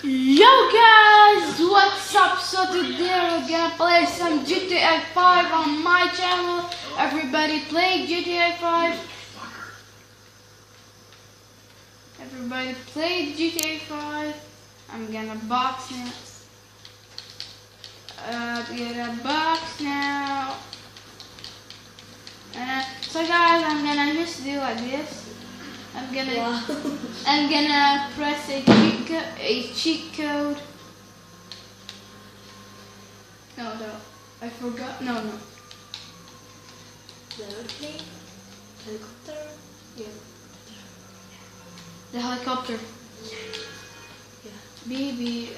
Yo guys, what's up? So today we're gonna play some GTA 5 on my channel. Everybody play GTA 5. Everybody play GTA 5. I'm gonna box it. Get a box now. So guys, I'm gonna just do like this. I'm gonna press a cheat code. No, I forgot. No. Aeroplane? Helicopter? Yeah. The helicopter. Yeah. BB.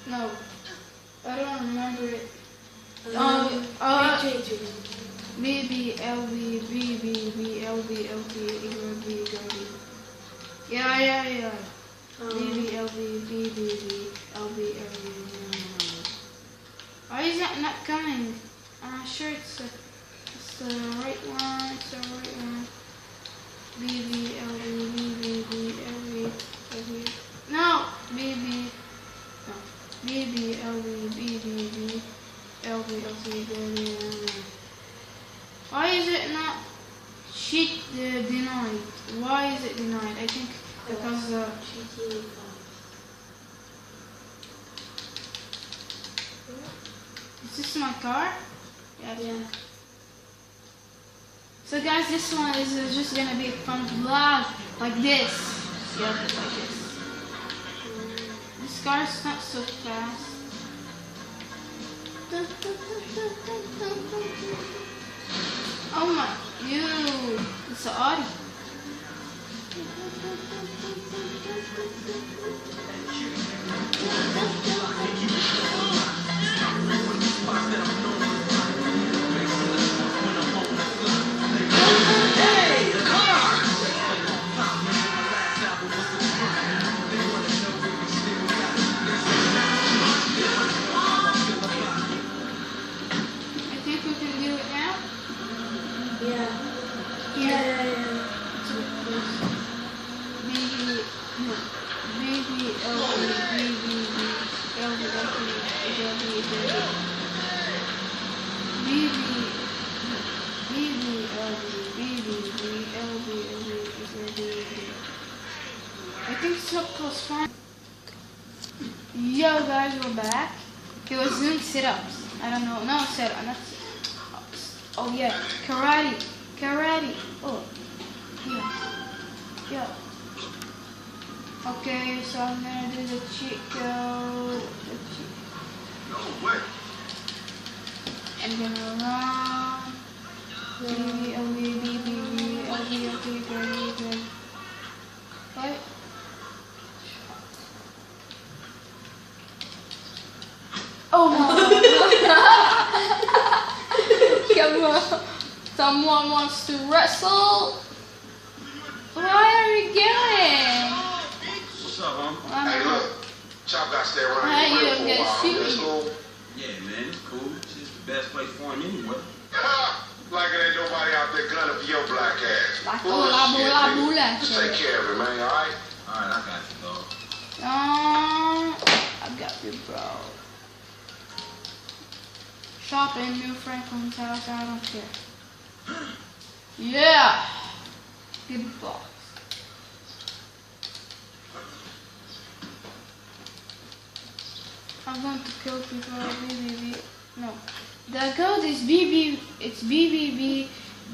No, I don't remember it. Wait. BB LB BB LB LT YB. Yeah. BB LB BB LB LB. Why is that not coming? I'm not sure it's the right one. It's the right one. BB LB BB LB. No, BB. No, BB LB BB LB LB. Why is it not denied? Why is it denied? I think because is this my car? Yeah. So guys, this one is just gonna be a fun vlog like this. Yeah, like this. This car is not so fast. Oh my, it's an Audi. I think we can do it now. Yeah. I think circle's fine. Yo guys, we're back. He was doing sit-ups. I don't know. No, sit-up. Not sit-ups. Oh yeah, karate. Oh, yeah. Okay, so I'm gonna do the cheat code. No way. I'm gonna run. What? Oh no! Come on. Someone wants to wrestle. Why are we going? What's up, huh? Hey, look. Chop got to stay around Hey, here you for a gonna while. shoot That's me? cool. Yeah, man, it's cool. It's just the best place for him anyway. Like it ain't nobody out there gunning for your black ass. Like Bullshit, nigga. bula. Just take care of it, man, alright? Alright, I got you, dog. I got you, bro. Shop in New Franklin's house. I don't care. Yeah. Good box. I'm going to kill people. BBB. No. The code is BB. It's BBB.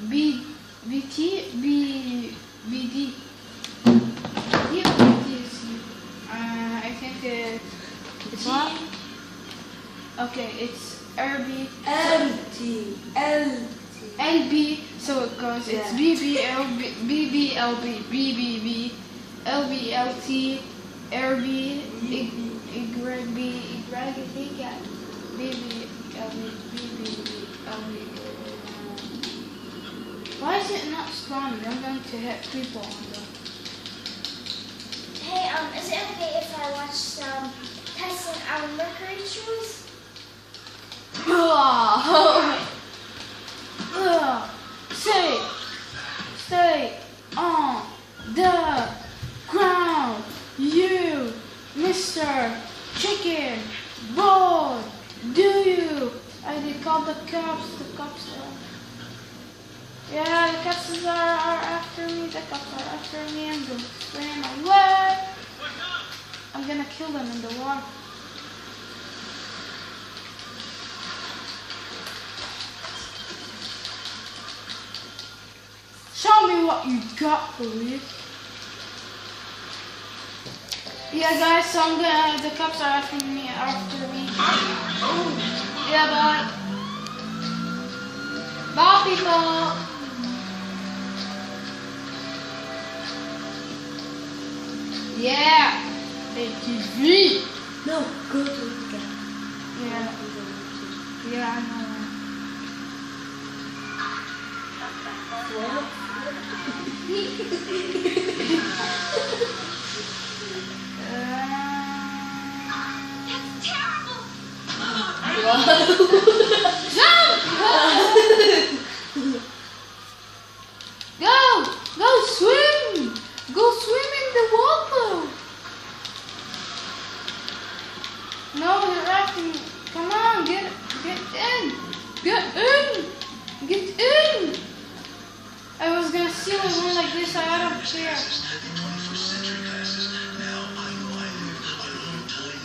BT. BD. I think it's what? Okay, it's RB. LB, so it goes, it's BBLB, BBB, LBLT, RB, YB, Why is it not spawning? I'm going to hit people on them. Hey, is it okay if I watch some Tyson our Mercury shows? Stay on the ground, you Mr. Chicken Boy, do you? I did call the cops. The cops are. Yeah, the cops are after me. The cops are after me. I'm gonna swim away. I'm gonna kill them in the water. Show me what you got, police. Yeah, guys, so the cops are after me. Yeah, bye. Bye, people. Yeah. ATV. No, go to the guy. Yeah. Yeah, I know. Go swim! Go swim in the water! No, you're acting. Come on, get in! Get in! Get in! I was gonna steal a one like this, I don't care.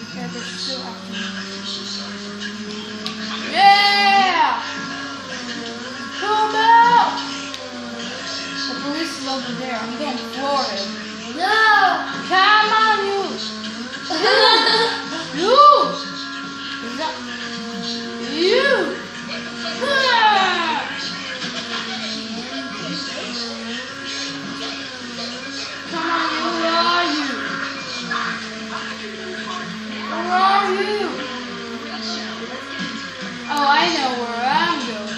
Okay, they're still acting. Yeah! Come out! The police is over there. I'm going to floor him. No! Come on, you! You! Is that you? Ah! Come on, you. Where are you? Where are you? Oh, I know where I'm going.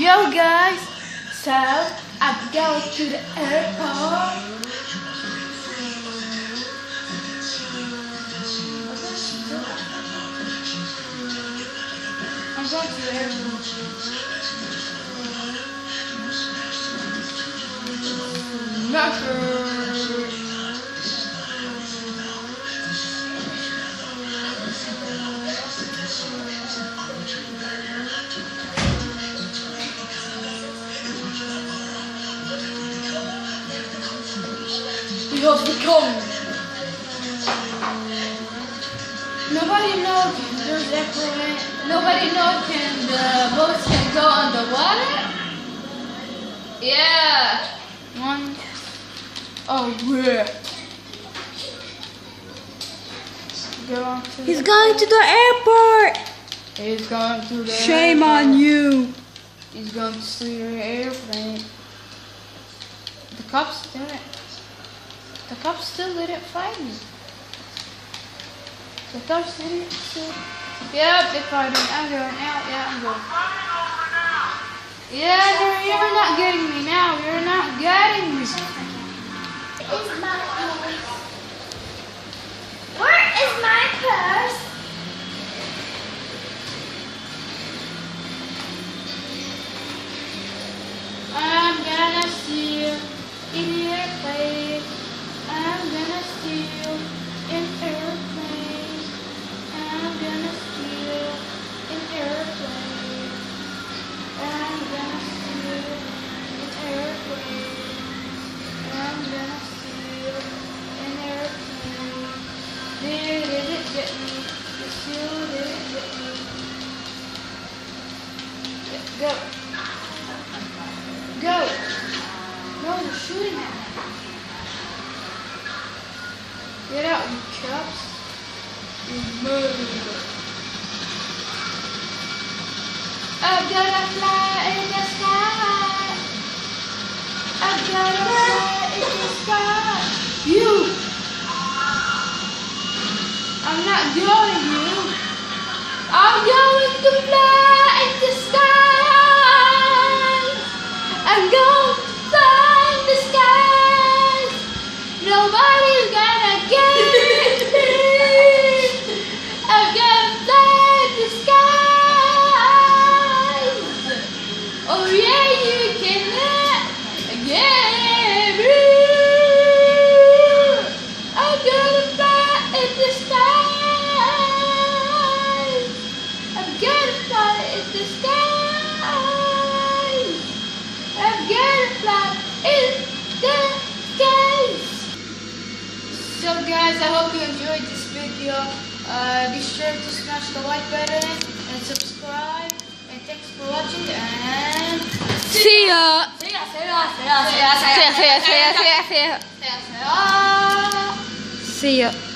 Yo, guys. So, I'm going to the airport. I'm going to the airport. Because we come. Nobody knows there's airplane. Nobody knows can the boats can go underwater. Yeah. One. Oh yeah. Go on to He's going to the airport! He's going to the Shame airport. on you! He's going to steal your airplane. The cops didn't. The cops still didn't find me. The cops didn't still. Yep, they're fighting. I'm going out. Yeah, I'm going. Yeah, you're not getting me now. You're not getting me. Is my purse? Where is my purse? I'm gonna steal in airplane. I'm gonna steal in airplane. I'm gonna steal in airplane. I'm gonna steal in airplane. I'm gonna steal in airplane. They didn't get me. They still didn't get me. Go. Go! No, they're shooting at me. Get out, you cops. You murderer. I'm gonna fly in the sky. I'm gonna fly in the sky. You! I'm not going, you. I'm going to fly in the sky. I'm going to fly in the skies. Nobody's gonna get me. I'm gonna fly in the skies. Oh yeah, you cannot get me. is the sky. I'm gonna fly in the skies. So guys, I hope you enjoyed this video. Be sure to smash the like button and subscribe. And thanks for watching. And See ya. see ya. See ya.